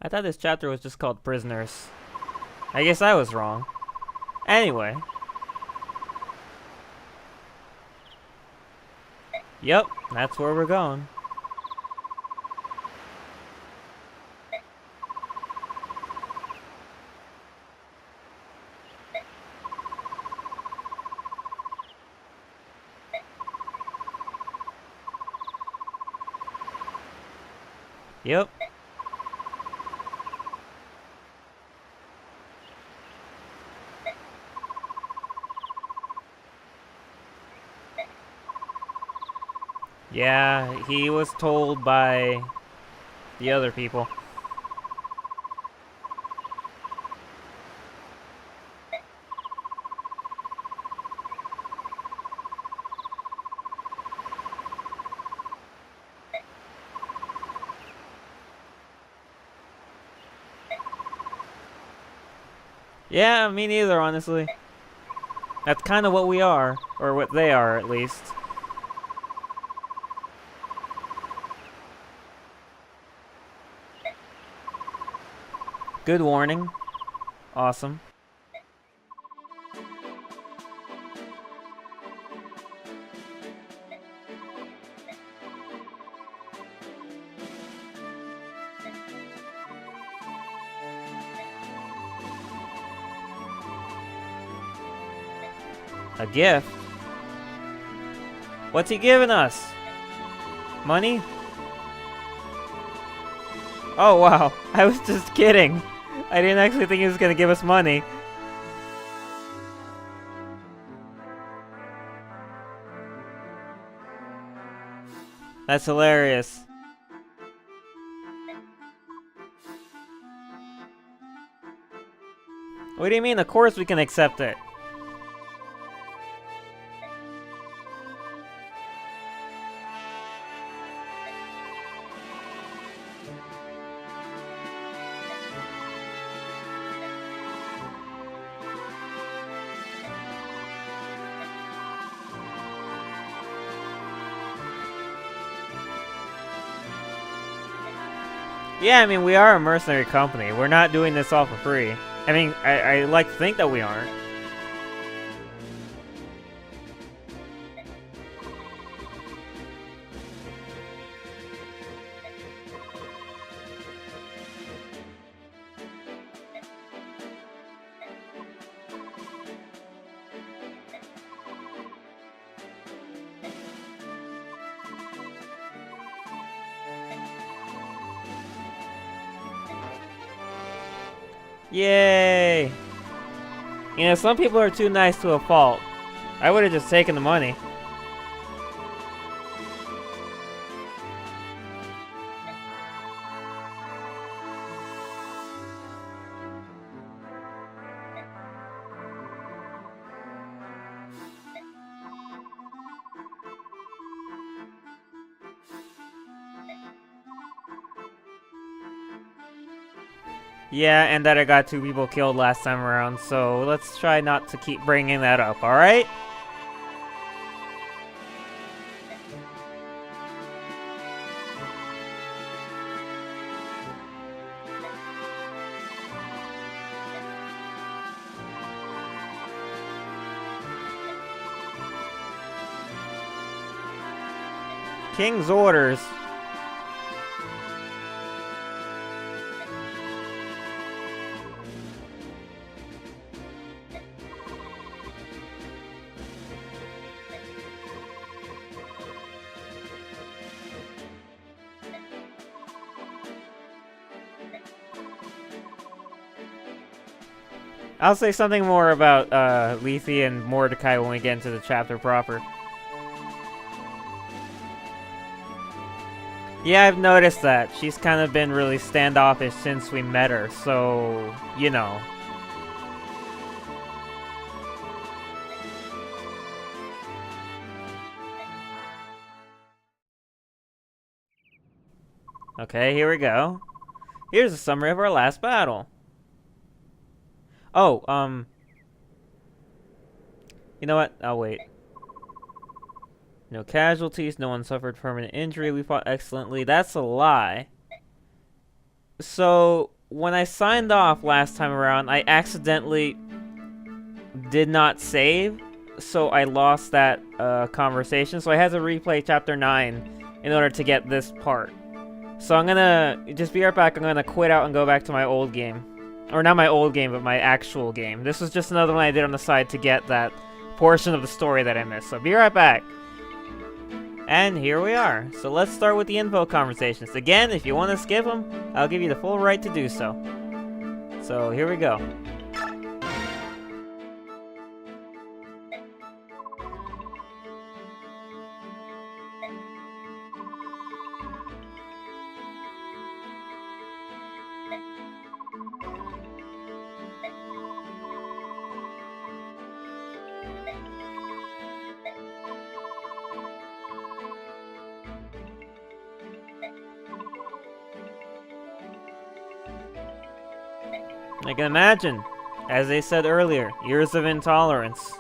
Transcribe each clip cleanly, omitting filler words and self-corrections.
I thought this chapter was just called Prisoners. I guess I was wrong. Anyway. Yep, that's where we're going. Yep. Yeah, he was told by the other people. Yeah, me neither, honestly. That's kind of what we are, or what they are, at least. Good warning. Awesome. A gift? What's he giving us? Money? Oh wow, I was just kidding. I didn't actually think he was gonna give us money. That's hilarious. What do you mean? Of course we can accept it. Yeah, I mean, we are a mercenary company. We're not doing this all for free. I mean, I like to think that we aren't. Yay! You know, some people are too nice to a fault. I would have just taken the money. Yeah, and that I got 2 people killed last time around, so let's try not to keep bringing that up, alright? King's orders. I'll say something more about Lethe and Mordecai when we get into the chapter proper. Yeah, I've noticed that. She's kind of been really standoffish since we met her, so, you know. Okay, here we go. Here's a summary of our last battle. Oh, you know what? I'll wait. No casualties, no one suffered permanent injury, we fought excellently. That's a lie. So, when I signed off last time around, I accidentally did not save, so I lost that conversation. So I had to replay chapter 9 in order to get this part. So I'm gonna just be right back. I'm gonna quit out and go back to my old game. Or not my old game, but my actual game. This was just another one I did on the side to get that portion of the story that I missed. So be right back. And here we are. So let's start with the info conversations. Again, if you want to skip them, I'll give you the full right to do so. So here we go. I can imagine, as they said earlier, years of intolerance.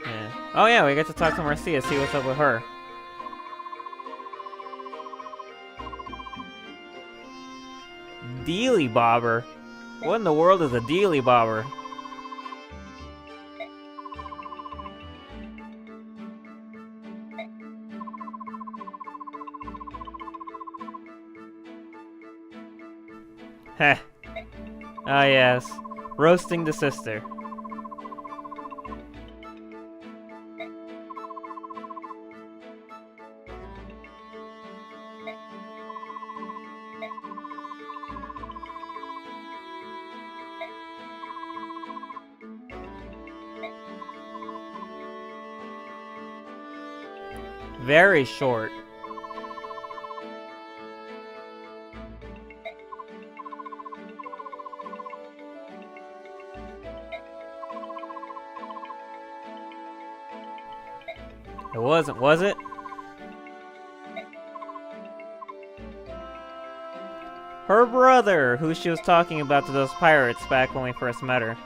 Yeah. Oh yeah, we get to talk to Marcia, see what's up with her. Dealy bobber? What in the world is a dealy bobber? Heh. Ah yes. Roasting the sister. Very short. It wasn't, was it? Her brother, who she was talking about to those pirates back when we first met her.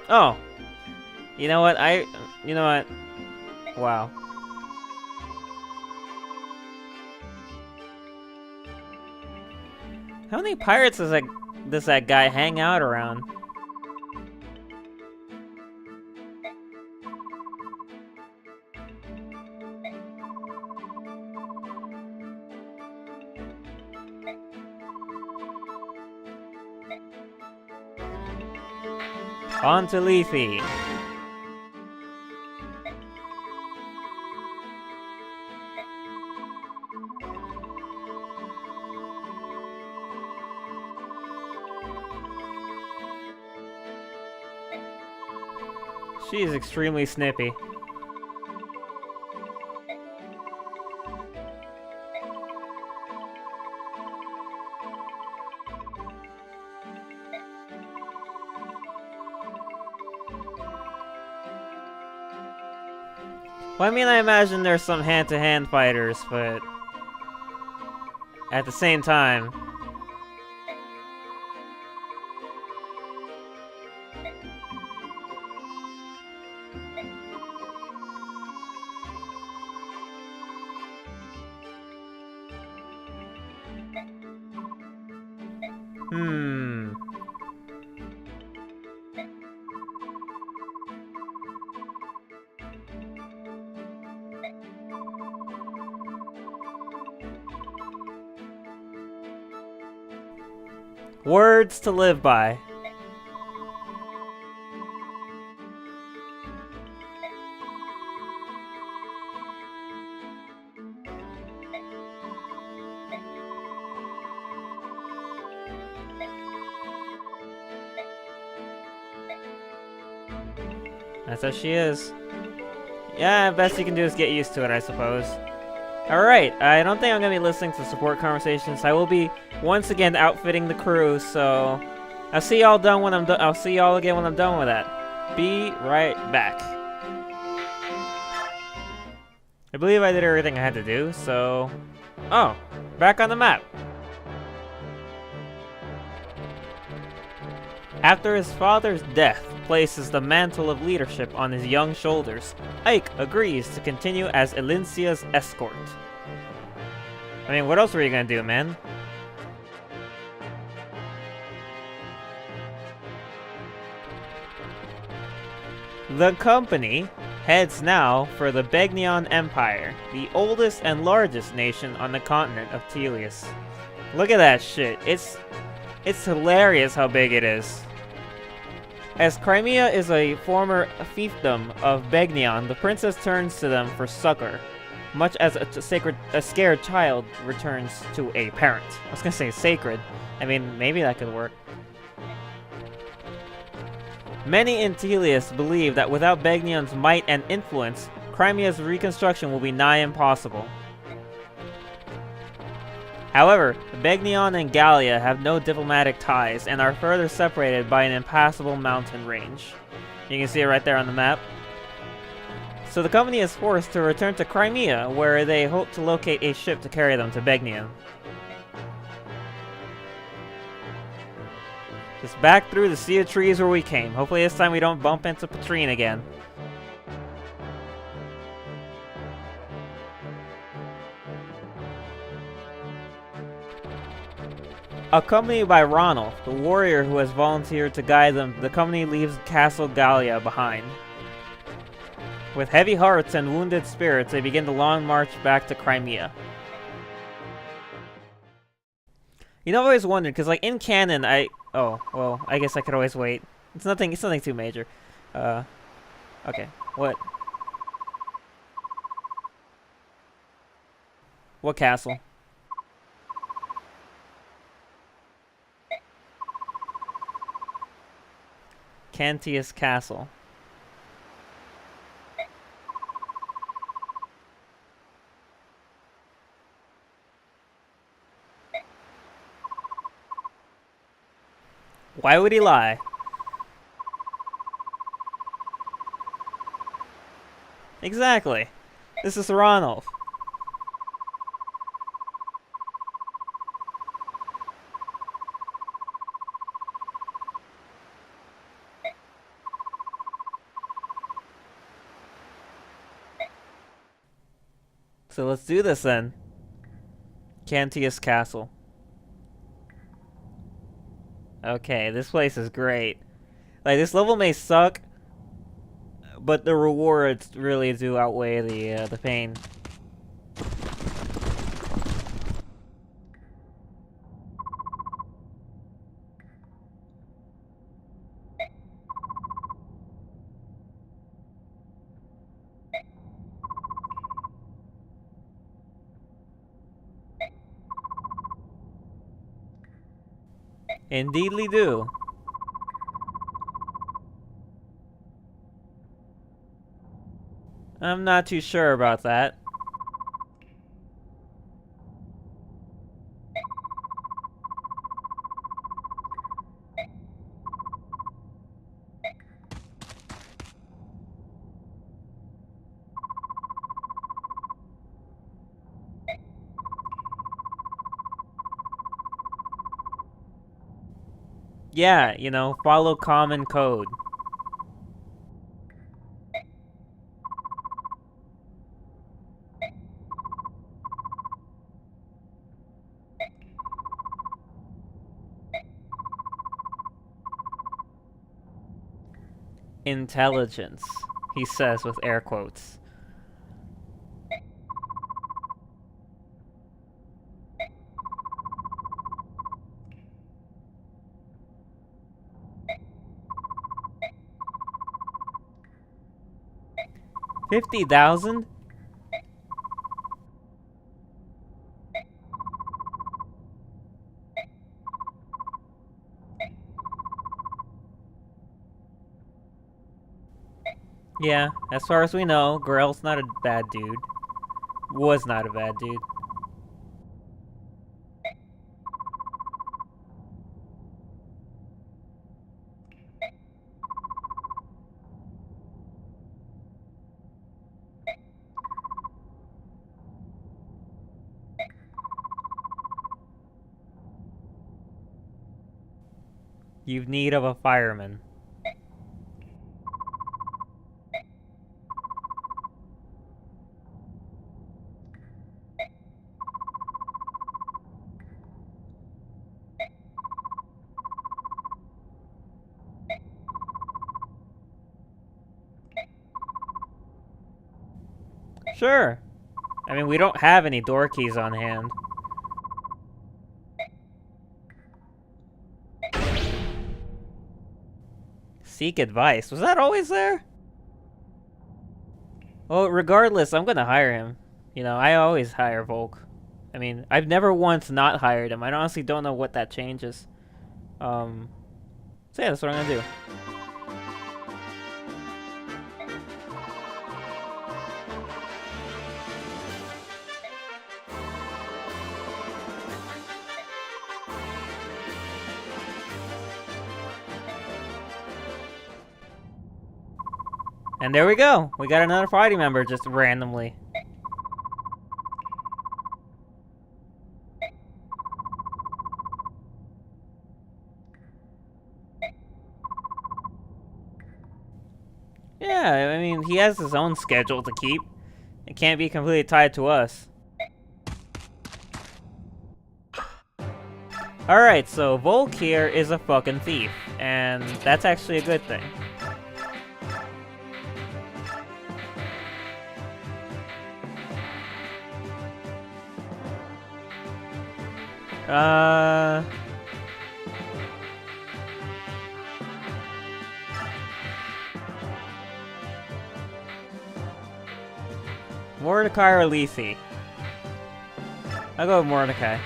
Oh. You know what? You know what? Wow. How many pirates does that guy hang out around? On to Leafy. She is extremely snippy. Well, I mean, I imagine there's some hand-to-hand fighters, but at the same time, words to live by. That's how she is. Yeah, best you can do is get used to it, I suppose. Alright, I don't think I'm gonna be listening to support conversations. I will be once again outfitting the crew, so I'll see y'all done when I'm done. I'll see y'all again when I'm done with that. Be right back. I believe I did everything I had to do, so Oh, back on the map. After his father's death places the mantle of leadership on his young shoulders, Ike agrees to continue as Elincia's escort. I mean, what else were you gonna do, man? The company heads now for the Begnion Empire, the oldest and largest nation on the continent of Telius. Look at that shit. It's hilarious how big it is. As Crimea is a former fiefdom of Begnion, the princess turns to them for succor, much as a scared child returns to a parent. I was gonna say sacred. I mean, maybe that could work. Many in Telius believe that without Begnion's might and influence, Crimea's reconstruction will be nigh impossible. However, Begnion and Gallia have no diplomatic ties and are further separated by an impassable mountain range. You can see it right there on the map. So the company is forced to return to Crimea, where they hope to locate a ship to carry them to Begnion. Just back through the sea of trees where we came. Hopefully this time we don't bump into Patrine again. Accompanied by Ronald, the warrior who has volunteered to guide them, the company leaves Castle Gallia behind. With heavy hearts and wounded spirits, they begin the long march back to Crimea. You know, I've always wondered, because, like, in canon, oh, well, I guess I could always wait. It's nothing too major. Okay, what? What castle? Cantius Castle. Why would he lie? Exactly. This is Ronald. So let's do this then. Cantius Castle. Okay, this place is great. Like, this level may suck, but the rewards really do outweigh the pain. Indeedly do. I'm not too sure about that. Yeah, you know, follow common code. Intelligence, he says with air quotes. $50,000? Yeah, as far as we know, Grell's not a bad dude. Was not a bad dude. You've need of a fireman. Sure. I mean, we don't have any door keys on hand. Seek advice. Was that always there? Well, regardless, I'm gonna hire him. You know, I always hire Volk. I mean, I've never once not hired him. I honestly don't know what that changes. So yeah, that's what I'm gonna do. And there we go. We got another party member just randomly. Yeah, I mean, he has his own schedule to keep. It can't be completely tied to us. Alright, so Volk here is a fucking thief. And that's actually a good thing. Mordecai or Lethe? I'll go with Mordecai.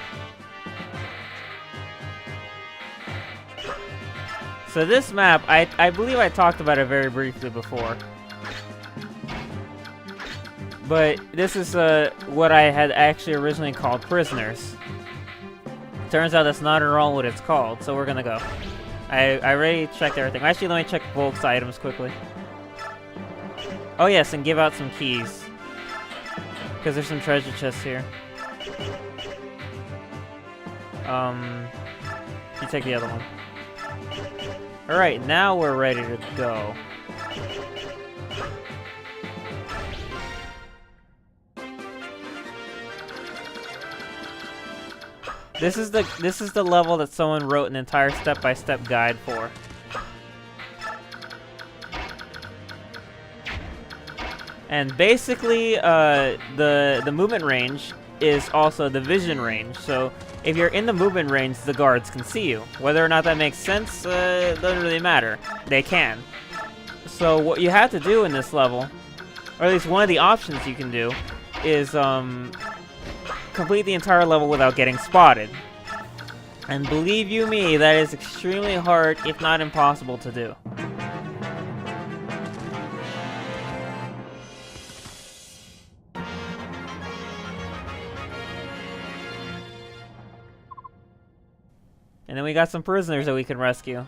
So this map, I believe I talked about it very briefly before. But this is what I had actually originally called Prisoners. Turns out that's not at all what it's called, so we're gonna go. I already checked everything. Actually, let me check Volk's items quickly. Oh yes, and give out some keys. Because there's some treasure chests here. You take the other one. Alright, now we're ready to go. This is the level that someone wrote an entire step-by-step guide for. And basically, the movement range is also the vision range. So if you're in the movement range, the guards can see you. Whether or not that makes sense doesn't really matter. They can. So what you have to do in this level, or at least one of the options you can do, is complete the entire level without getting spotted. And believe you me, that is extremely hard, if not impossible, to do. And then we got some prisoners that we can rescue.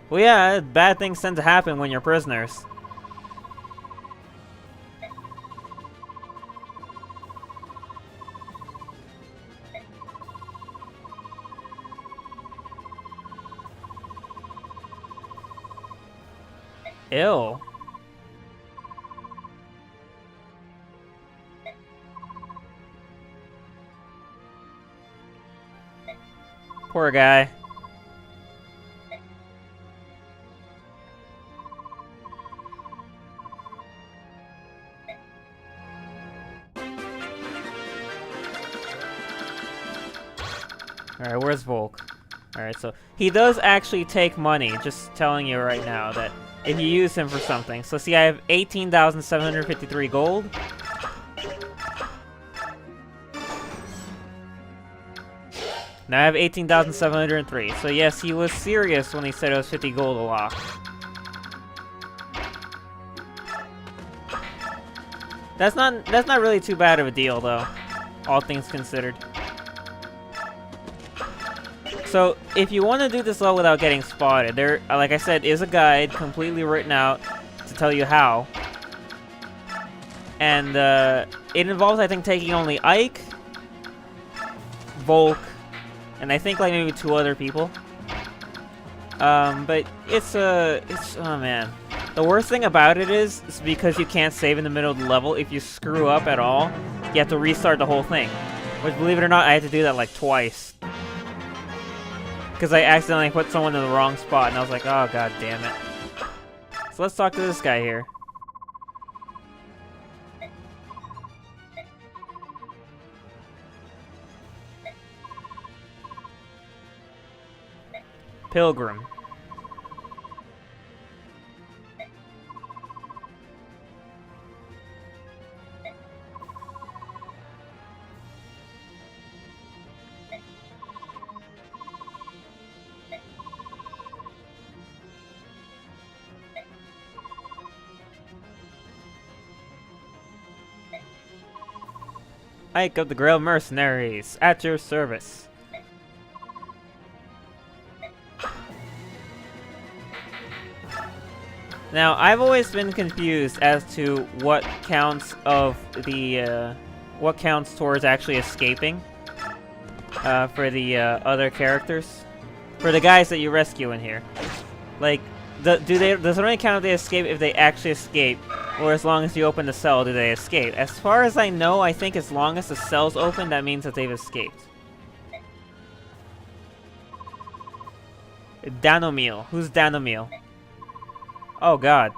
Well, yeah, bad things tend to happen when you're prisoners. Ew. Poor guy. Alright, where's Volk? Alright, so he does actually take money, just telling you right now that if you use him for something. So see, I have 18,753 gold. Now I have 18,703. So yes, he was serious when he said it was 50 gold a lock. That's not really too bad of a deal though, all things considered. So, if you want to do this level without getting spotted, there, like I said, is a guide completely written out to tell you how. And it involves, I think, taking only Ike, Volk, and I think like maybe 2 other people. But it's oh man. The worst thing about it is because you can't save in the middle of the level. If you screw up at all, you have to restart the whole thing. Which, believe it or not, I had to do that like twice. Because I accidentally put someone in the wrong spot, and I was like, oh god damn it. So let's talk to this guy here. Pilgrim. Ike of the Grail Mercenaries, at your service. Now, I've always been confused as to what counts towards actually escaping for the other characters, for the guys that you rescue in here. Like, does it only count if they escape if they actually escape, or as long as you open the cell, do they escape? As far as I know, I think as long as the cell's open, that means that they've escaped. Danomil. Who's Danomil? Oh god.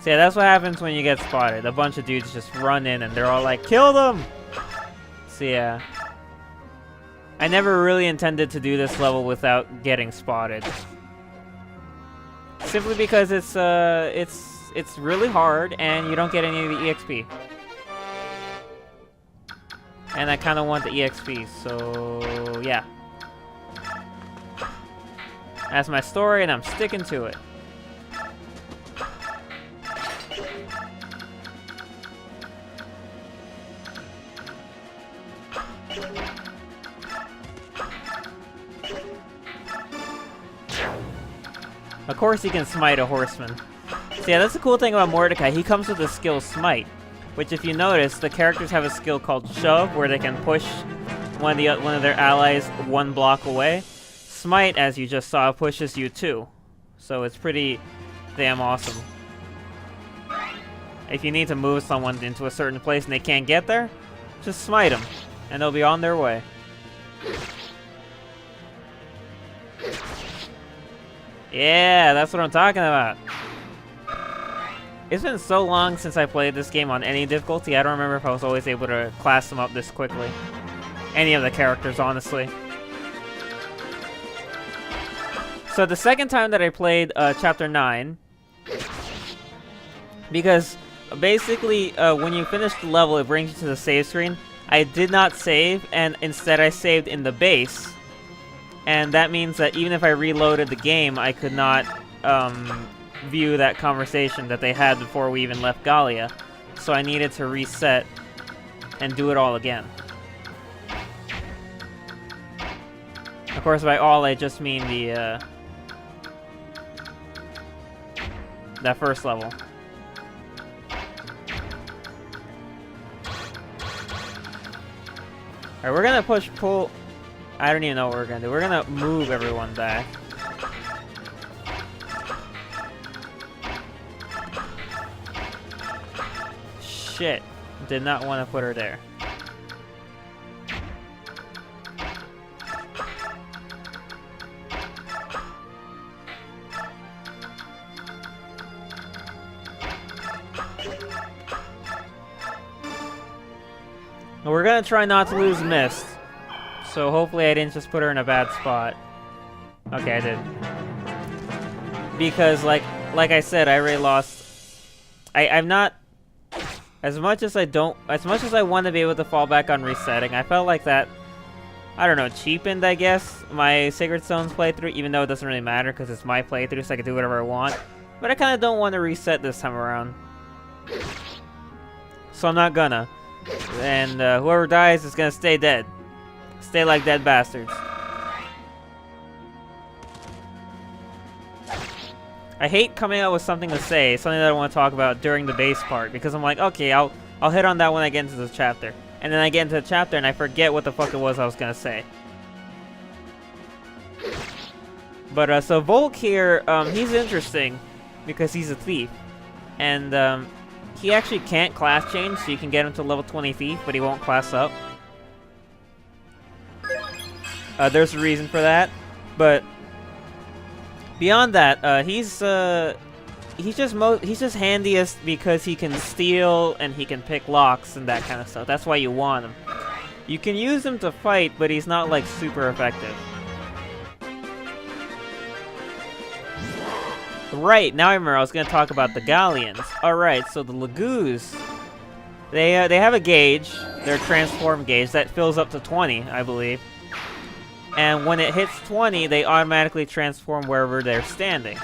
So yeah, that's what happens when you get spotted. A bunch of dudes just run in and they're all like, kill them! So yeah. I never really intended to do this level without getting spotted. Simply because it's really hard and you don't get any of the EXP. And I kind of want the EXP, so yeah. That's my story and I'm sticking to it. Of course he can smite a horseman. So yeah, that's the cool thing about Mordecai. He comes with the skill Smite, which if you notice, the characters have a skill called Shove, where they can push one of their allies 1 block away. Smite, as you just saw, pushes you 2. So it's pretty damn awesome. If you need to move someone into a certain place and they can't get there, just smite them, and they'll be on their way. Yeah, that's what I'm talking about. It's been so long since I played this game on any difficulty, I don't remember if I was always able to class them up this quickly. Any of the characters, honestly. So the second time that I played Chapter 9, because basically when you finish the level, it brings you to the save screen. I did not save, and instead I saved in the base. And that means that even if I reloaded the game, I could not view that conversation that they had before we even left Gallia. So I needed to reset and do it all again. Of course, by all, I just mean the that first level. Alright, we're gonna pull... I don't even know what we're gonna do. We're gonna move everyone back. Shit. Did not want to put her there. We're gonna try not to lose Mist. So hopefully I didn't just put her in a bad spot. Okay, I did. Because like I said, I already lost... I As much as I want to be able to fall back on resetting, I felt like that, I don't know, cheapened, I guess, my Sacred Stones playthrough, even though it doesn't really matter because it's my playthrough, so I can do whatever I want. But I kind of don't want to reset this time around. So I'm not gonna. And whoever dies is gonna stay dead. Stay like dead bastards. I hate coming up with something to say, something that I want to talk about during the base part, because I'm like, okay, I'll hit on that when I get into the chapter. And then I get into the chapter and I forget what the fuck it was I was gonna say. But so Volk here, he's interesting because he's a thief. And he actually can't class change, so you can get him to level 20 thief, but he won't class up. There's a reason for that, but beyond that, he's just handiest because he can steal and he can pick locks and that kind of stuff. That's why you want him. You can use him to fight, but he's not like super effective. Right, now I remember I was going to talk about the Galleons. Alright, so the Lagoos, they have a gauge, their transform gauge, that fills up to 20, I believe. And when it hits 20, they automatically transform wherever they're standing.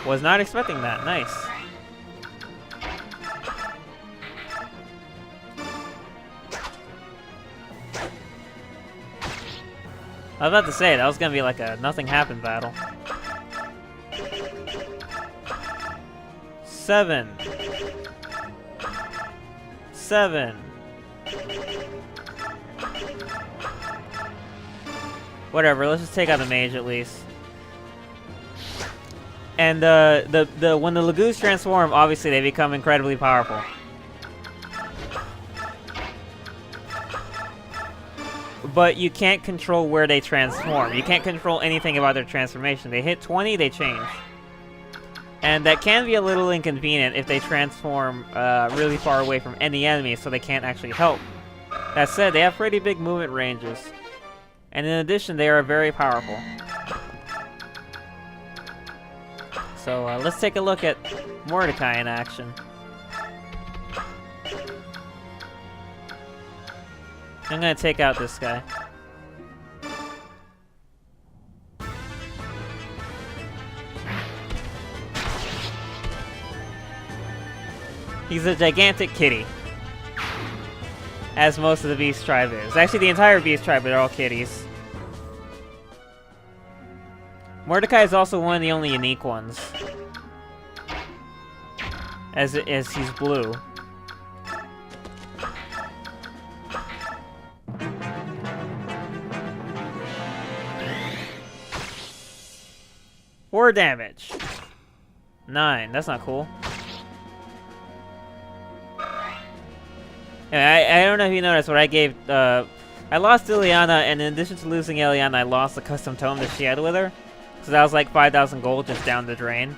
Was not expecting that. Nice. I was about to say, that was gonna be like a nothing happened battle. 7. 7. Whatever, let's just take out the mage at least. And when the Lagoos transform, obviously they become incredibly powerful. But you can't control where they transform. You can't control anything about their transformation. They hit 20, they change. And that can be a little inconvenient if they transform really far away from any enemy, so they can't actually help. That said, they have pretty big movement ranges. And in addition, they are very powerful. So let's take a look at Mordecai in action. I'm gonna take out this guy. He's a gigantic kitty. As most of the Beast Tribe is. Actually, the entire Beast Tribe are all kitties. Mordecai is also one of the only unique ones. As he's blue. Four damage. 9. That's not cool. I don't know if you noticed what I gave. I lost Ileana, and in addition to losing Ileana, I lost the custom tome that she had with her. So that was like 5,000 gold just down the drain.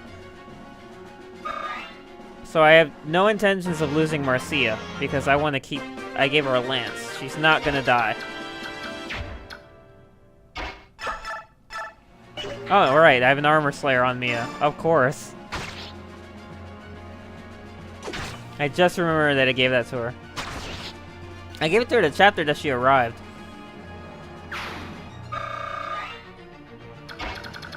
So I have no intentions of losing Marcia, because I want to keep... I gave her a lance. She's not gonna die. Oh, alright, I have an Armor Slayer on Mia. Of course. I just remembered that I gave that to her. I gave it to her the chapter that she arrived.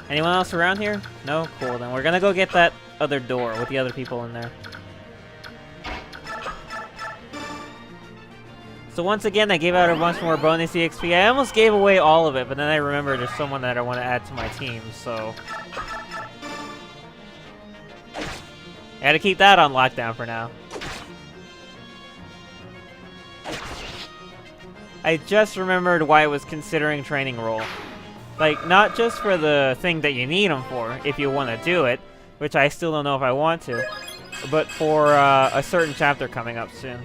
Anyone else around here? No? Cool, then we're gonna go get that other door with the other people in there. So once again, I gave out a bunch more bonus EXP. I almost gave away all of it, but then I remembered there's someone that I want to add to my team, so... I gotta keep that on lockdown for now. I just remembered why I was considering training role. Like, not just for the thing that you need them for, if you want to do it, which I still don't know if I want to, but for a certain chapter coming up soon.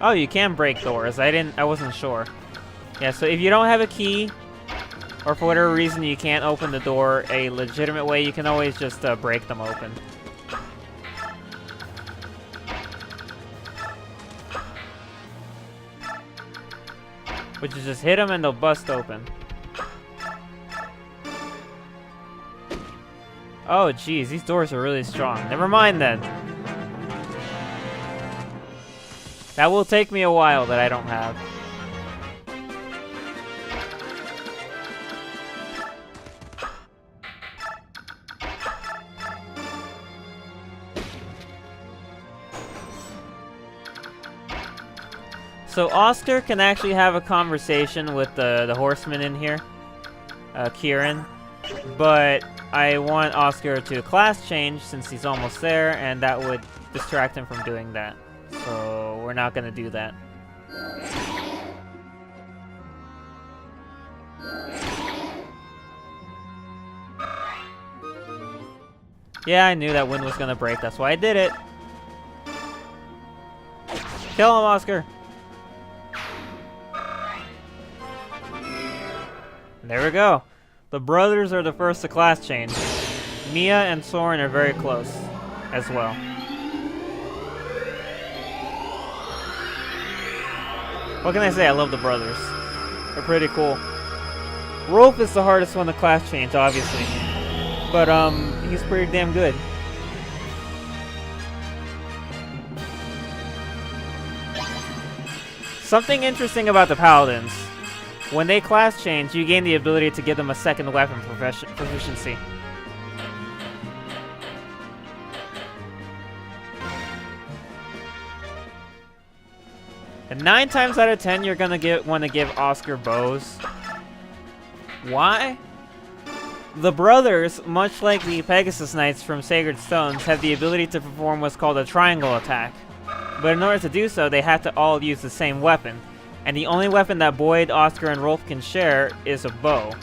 Oh, you can break doors. I wasn't sure. Yeah, so if you don't have a key, or for whatever reason you can't open the door a legitimate way, you can always just break them open. Which is just hit them and they'll bust open. Oh geez, these doors are really strong. Never mind then. That will take me a while that I don't have. So Oscar can actually have a conversation with the horseman in here, Kieran, but I want Oscar to class change since he's almost there, and that would distract him from doing that. So we're not gonna do that. Yeah, I knew that wind was gonna break, that's why I did it. Kill him, Oscar! There we go. The brothers are the first to class change. Mia and Soren are very close as well. What can I say? I love the brothers. They're pretty cool. Rolf is the hardest one to class change, obviously. But, he's pretty damn good. Something interesting about the Paladins. When they class change, you gain the ability to give them a second weapon proficiency. And 9 times out of 10, you're gonna want to give Oscar bows. Why? The brothers, much like the Pegasus Knights from Sacred Stones, have the ability to perform what's called a triangle attack. But in order to do so, they have to all use the same weapon. And the only weapon that Boyd, Oscar, and Rolf can share is a bow.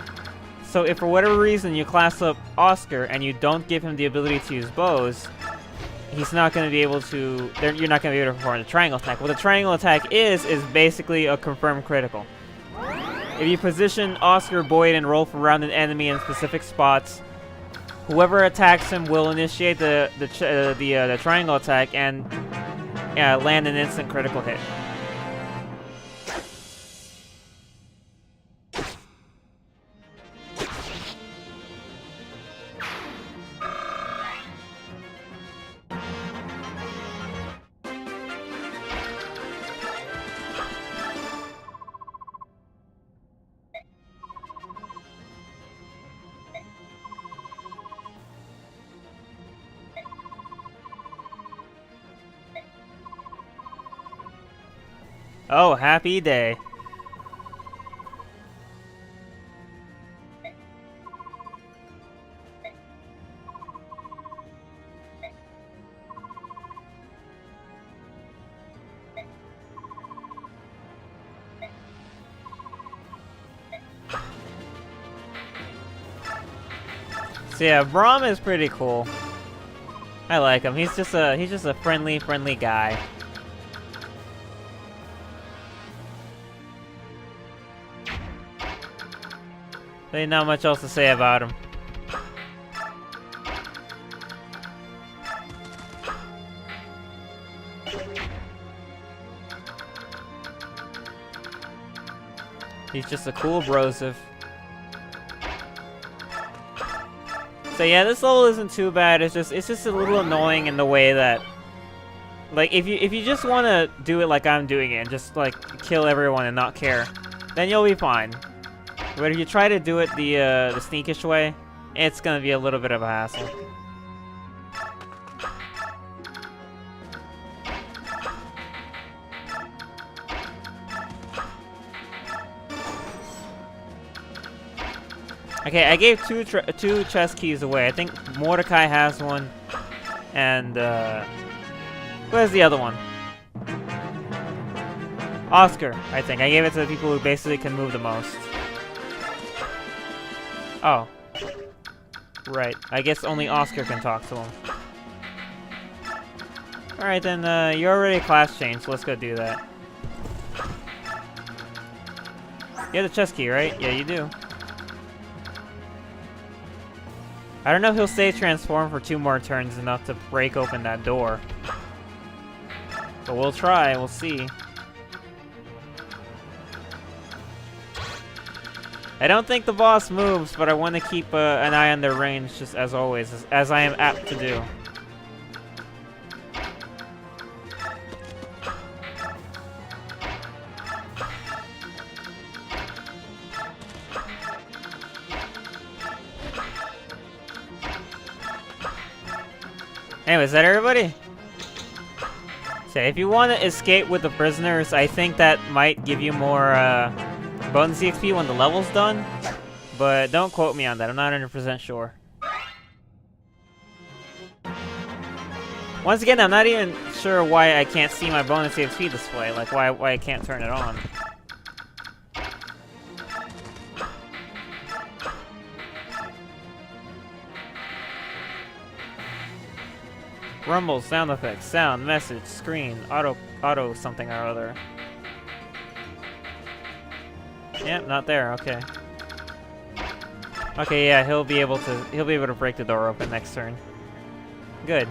So if for whatever reason you class up Oscar and you don't give him the ability to use bows, he's not going to be able to... you're not going to be able to perform the triangle attack. What a triangle attack is basically a confirmed critical. If you position Oscar, Boyd, and Rolf around an enemy in specific spots, whoever attacks him will initiate the triangle attack and land an instant critical hit. Oh, happy day. So yeah, Braum is pretty cool. I like him. He's just a friendly guy. There's not much else to say about him. He's just a cool brosive. So yeah, this level isn't too bad. It's just a little annoying in the way that, like, if you just want to do it like I'm doing it and just like kill everyone and not care, then you'll be fine. But if you try to do it the sneakish way, it's gonna be a little bit of a hassle. Okay, I gave two chest keys away. I think Mordecai has one, and where's the other one? Oscar, I think. I gave it to the people who basically can move the most. Oh. Right. I guess only Oscar can talk to him. Alright then, you're already class changed, so let's go do that. You have the chest key, right? Yeah, you do. I don't know if he'll stay transformed for 2 more turns enough to break open that door. But we'll try, we'll see. I don't think the boss moves, but I want to keep an eye on their range, just as always, as I am apt to do. Anyway, is that everybody? So if you want to escape with the prisoners, I think that might give you more bonus EXP when the level's done. But don't quote me on that, I'm not 100% sure. Once again, I'm not even sure why I can't see my bonus EXP display, like why I can't turn it on. Rumble, sound effects, sound, message, screen, auto something or other. Yep, not there, okay. Okay, yeah, he'll be able to break the door open next turn. Good.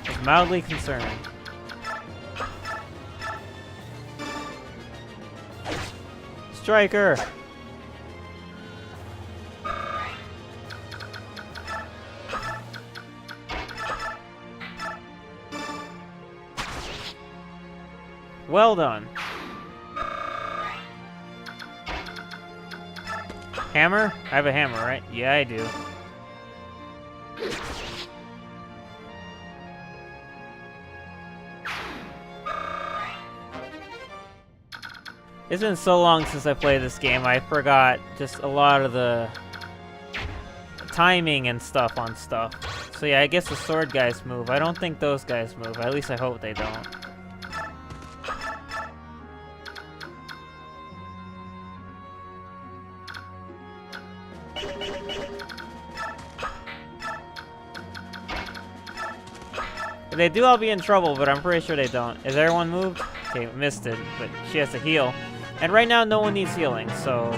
Just mildly concerned. Striker! Well done. Hammer? I have a hammer, right? Yeah, I do. It's been so long since I played this game, I forgot just a lot of the timing and stuff on stuff. So yeah, I guess the sword guys move. I don't think those guys move. At least I hope they don't. If they do, I'll be in trouble, but I'm pretty sure they don't. Is everyone moved? Okay, missed it, but she has to heal. And right now, no one needs healing, so...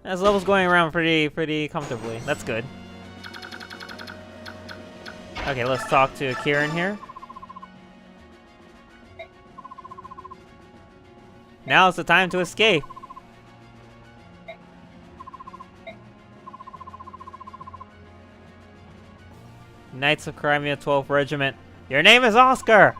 This level's going around pretty comfortably. That's good. Okay, let's talk to Kieran here. Now's the time to escape. Knights of Crimea 12th Regiment. Your name is Oscar!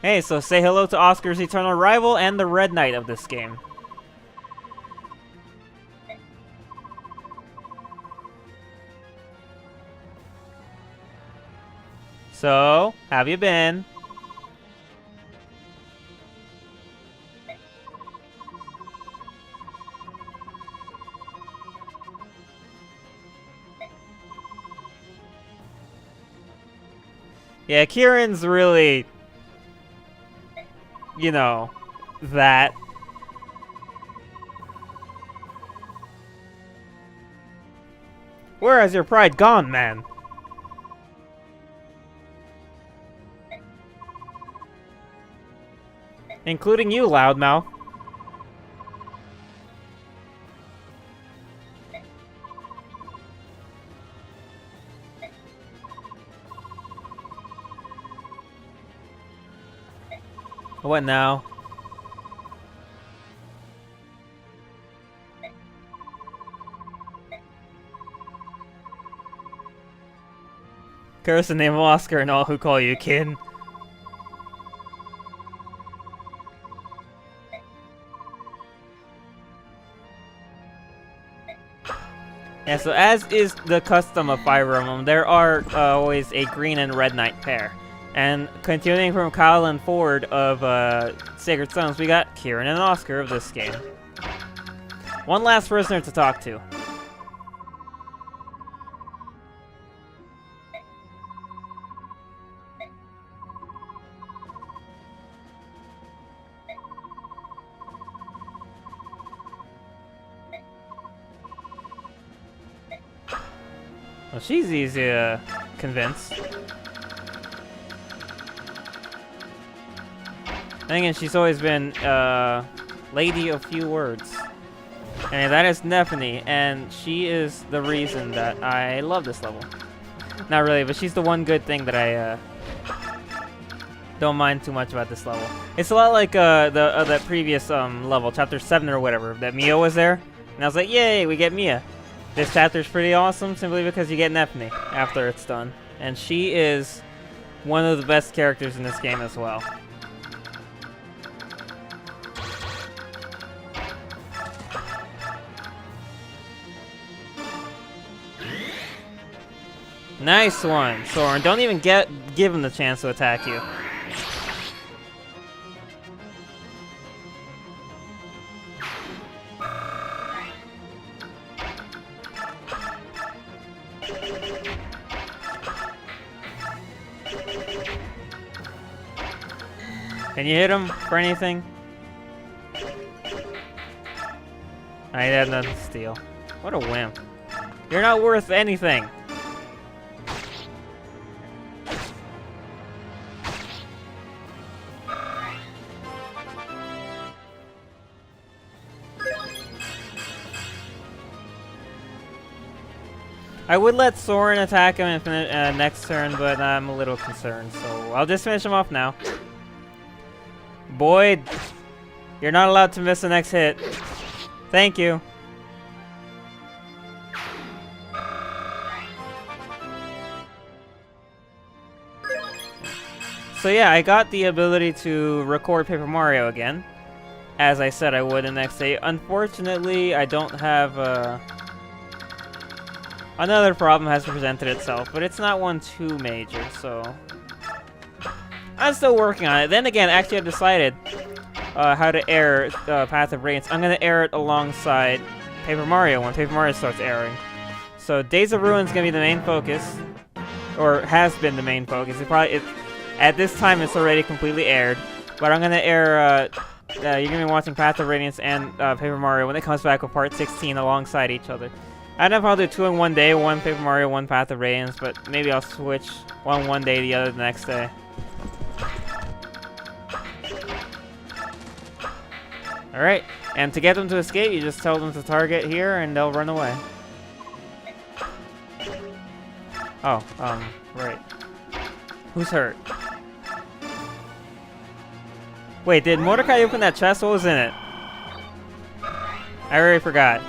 Hey, so say hello to Oscar's eternal rival and the Red Knight of this game. So, how have you been? Yeah, Kieran's really, you know, that. Where has your pride gone, man? Including you, loudmouth. What now? Curse the name of Oscar and all who call you kin. Yeah, so as is the custom of Fire Emblem, there are always a green and red knight pair. And continuing from Kyle and Ford of Sacred Stones, we got Kieran and Oscar of this game. One last prisoner to talk to. Well, she's easy to convince. Then again, she's always been lady of few words. And that is Nephany, and she is the reason that I love this level. Not really, but she's the one good thing that I don't mind too much about this level. It's a lot like the previous level, chapter 7 or whatever, that Mia was there. And I was like, yay, we get Mia. This chapter's pretty awesome simply because you get Nephany after it's done. And she is one of the best characters in this game as well. Nice one, Soren. Don't even give him the chance to attack you. Can you hit him for anything? I had nothing to steal. What a wimp. You're not worth anything. I would let Soren attack him in next turn, but I'm a little concerned, so I'll just finish him off now. Boyd, you're not allowed to miss the next hit. Thank you. So yeah, I got the ability to record Paper Mario again, as I said I would the next day. Unfortunately, I don't have another problem has presented itself, but it's not one too major, so I'm still working on it. Then again, actually I've decided how to air Path of Radiance. I'm going to air it alongside Paper Mario when Paper Mario starts airing. So Days of Ruin is going to be the main focus, or has been the main focus. At this time it's already completely aired, but I'm going to air, you're going to be watching Path of Radiance and Paper Mario when it comes back with Part 16 alongside each other. I don't know if I'll do 2 in one day, one Paper Mario, one Path of Radiance, but maybe I'll switch one day, the other the next day. Alright, and to get them to escape, you just tell them to target here and they'll run away. Oh, right. Who's hurt? Wait, did Mordecai open that chest? What was in it? I already forgot.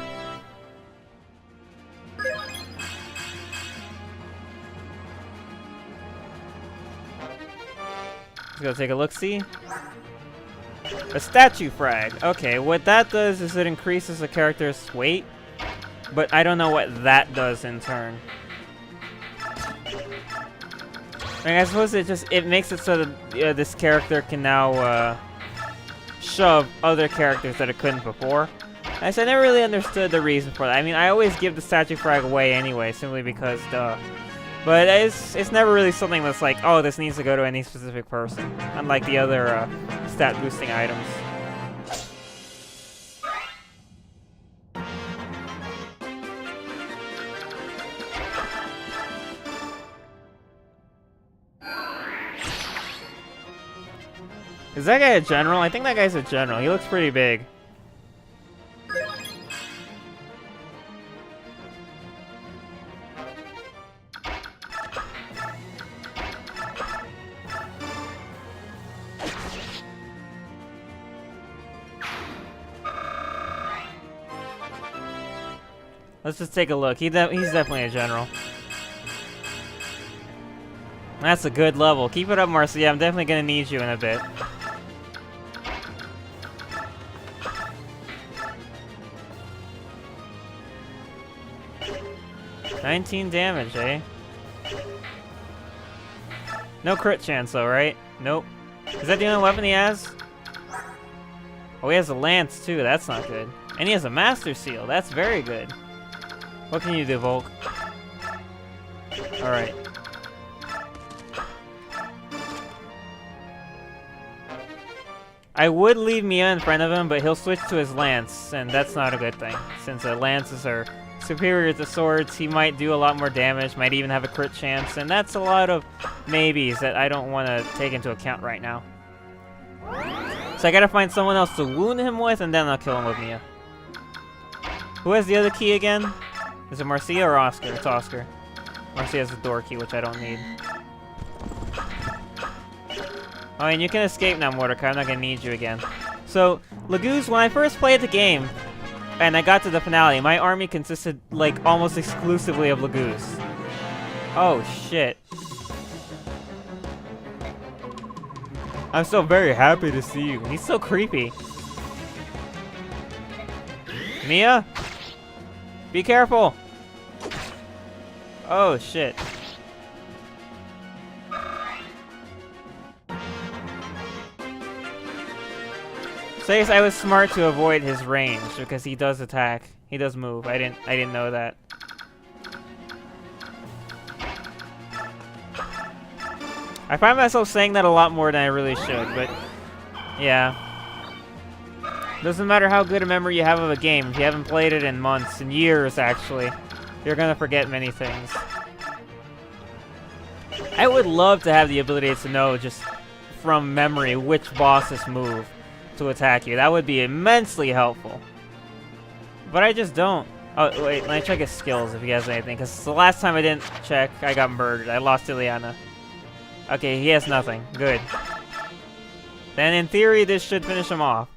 Let's go take a look-see. A statue frag. Okay, what that does is it increases the character's weight, but I don't know what that does in turn. I suppose it makes it so that this character can now shove other characters that it couldn't before. I never really understood the reason for that. I mean, I always give the statue frag away anyway, simply because duh. But it's never really something that's like, oh, this needs to go to any specific person, unlike the other stat boosting items. Is that guy a general? I think that guy's a general. He looks pretty big. Let's just take a look. He's definitely a general. That's a good level. Keep it up, Marcy. Yeah, I'm definitely gonna need you in a bit. $19 damage, eh? No crit chance though, right? Nope. Is that the only weapon he has? Oh, he has a lance too. That's not good. And he has a master seal. That's very good. What can you do, Volk? Alright. I would leave Mia in front of him, but he'll switch to his lance, and that's not a good thing, since lances are superior to swords, he might do a lot more damage, might even have a crit chance, and that's a lot of maybes that I don't want to take into account right now. So I gotta find someone else to wound him with, and then I'll kill him with Mia. Who has the other key again? Is it Marcia or Oscar? It's Oscar. Marcia has the door key, which I don't need. Oh, and you can escape now, Mordecai. I'm not gonna need you again. So, Laguz, when I first played the game, and I got to the finale, my army consisted, like, almost exclusively of Laguz. Oh, shit. I'm so very happy to see you. He's so creepy. Mia? Be careful! Oh, shit. So I guess I was smart to avoid his range, because he does attack. He does move. I didn't know that. I find myself saying that a lot more than I really should, but yeah. Doesn't matter how good a memory you have of a game, if you haven't played it in months, in years actually, you're gonna forget many things. I would love to have the ability to know just from memory which bosses move to attack you. That would be immensely helpful. But I just don't. Oh, wait, let me check his skills if he has anything, because the last time I didn't check, I got murdered. I lost Ileana. Okay, he has nothing. Good. Then in theory, this should finish him off.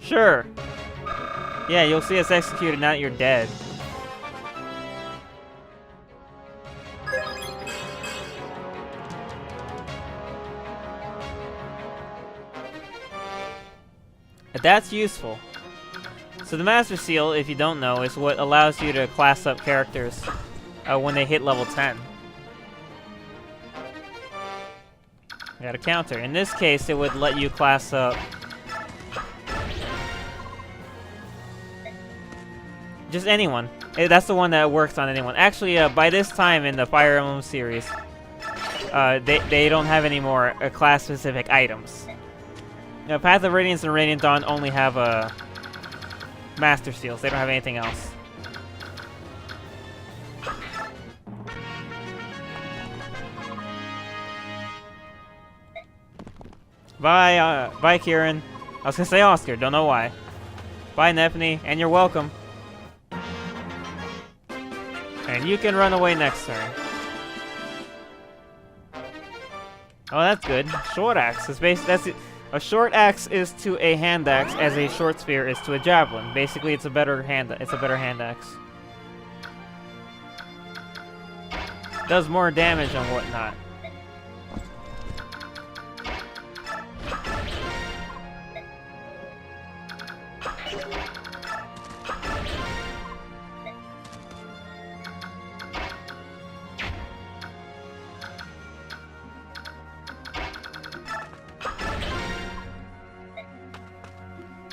Sure. Yeah, you'll see us executed now that you're dead. That's useful. So the Master Seal, if you don't know, is what allows you to class up characters when they hit level 10. Got a counter. In this case, it would let you class up just anyone. That's the one that works on anyone. Actually, by this time in the Fire Emblem series, they don't have any more class-specific items. Now, Path of Radiance and Radiant Dawn only have Master Seals. They don't have anything else. Bye, bye, Kieran. I was gonna say Oscar. Don't know why. Bye, Nephany, and you're welcome. And you can run away next turn. Oh, that's good. Short axe is that's it. A short axe is to a hand axe as a short spear is to a javelin. Basically, it's a better hand axe. Does more damage and whatnot.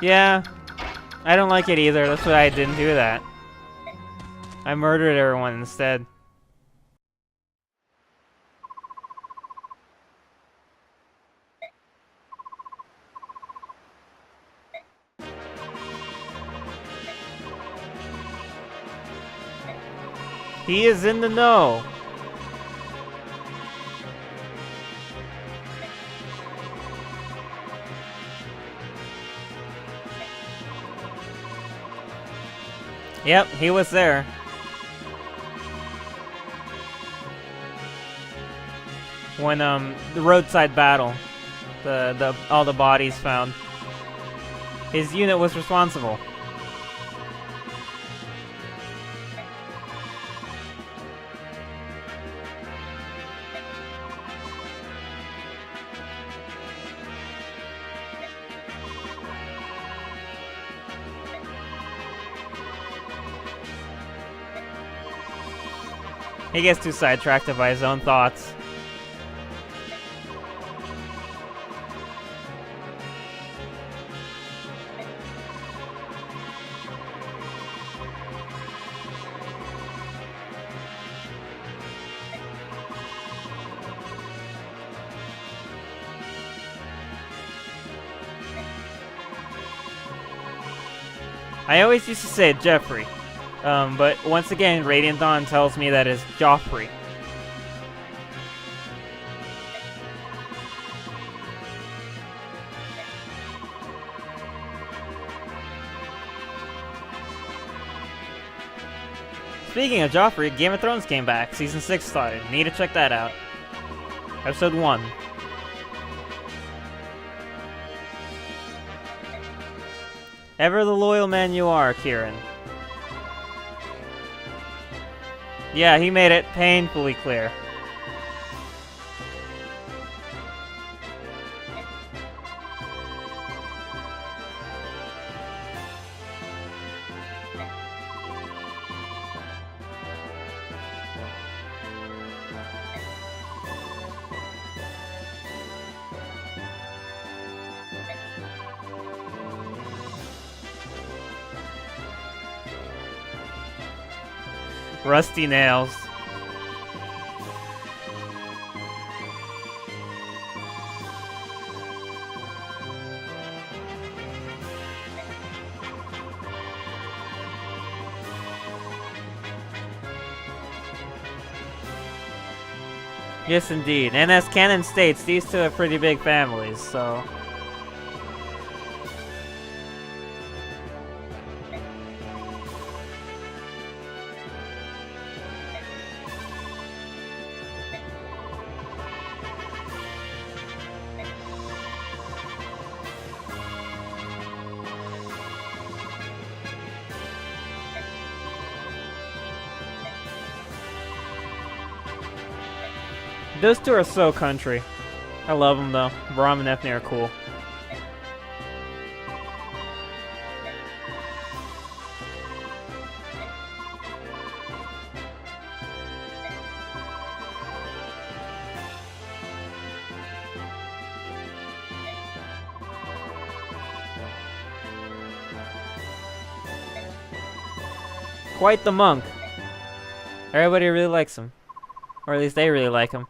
Yeah, I don't like it either. That's why I didn't do that. I murdered everyone instead. He is in the know. Yep, he was there. When the roadside battle, all the bodies found. His unit was responsible. He gets too sidetracked by his own thoughts. I always used to say Jeffrey. But once again, Radiant Dawn tells me that it's Joffrey. Speaking of Joffrey, Game of Thrones came back. Season 6 started. Need to check that out. Episode 1. Ever the loyal man you are, Kieran. Yeah, he made it painfully clear. Rusty nails. Yes, indeed. And as canon states, these two are pretty big families, so... Those two are so country. I love them though. Braum and Ethne are cool. Quite the monk. Everybody really likes him. Or at least they really like him.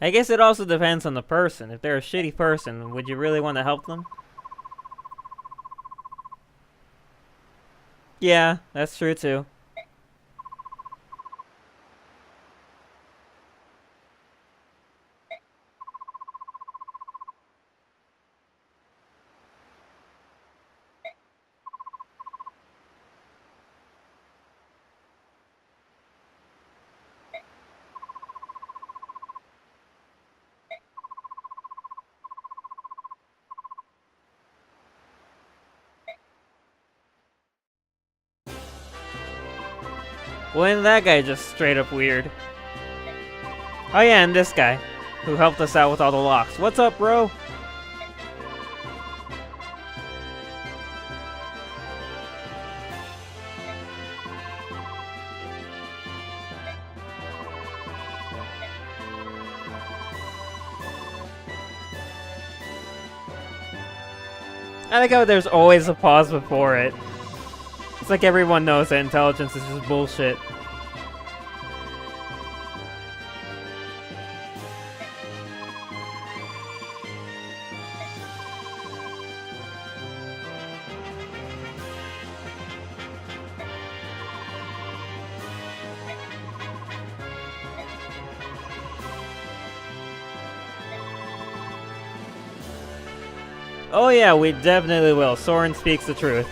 I guess it also depends on the person. If they're a shitty person, would you really want to help them? Yeah, that's true too. Well, isn't that guy just straight up weird? Oh yeah, and this guy, who helped us out with all the locks. What's up, bro? I like how there's always a pause before it. It's like everyone knows that intelligence is just bullshit. Oh yeah, we definitely will. Soren speaks the truth.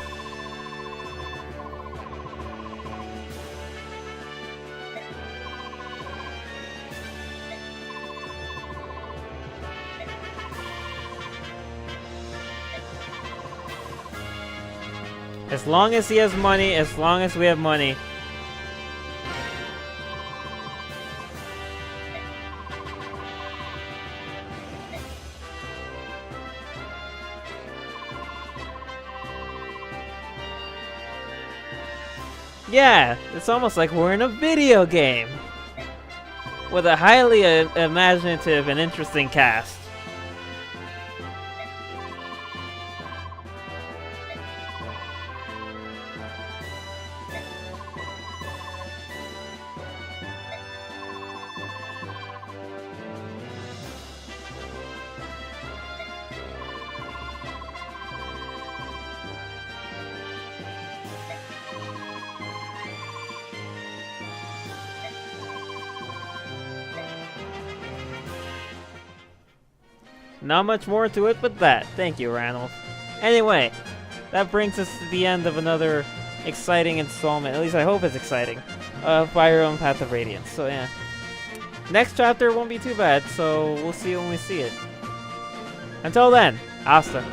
As long as he has money, as long as we have money. Yeah, it's almost like we're in a video game with a highly imaginative and interesting cast. Not much more to it but that. Thank you, Ranulph. Anyway, that brings us to the end of another exciting installment, at least I hope it's exciting, of Fire Emblem Path of Radiance. So yeah. Next chapter won't be too bad, so we'll see it when we see it. Until then, hasta.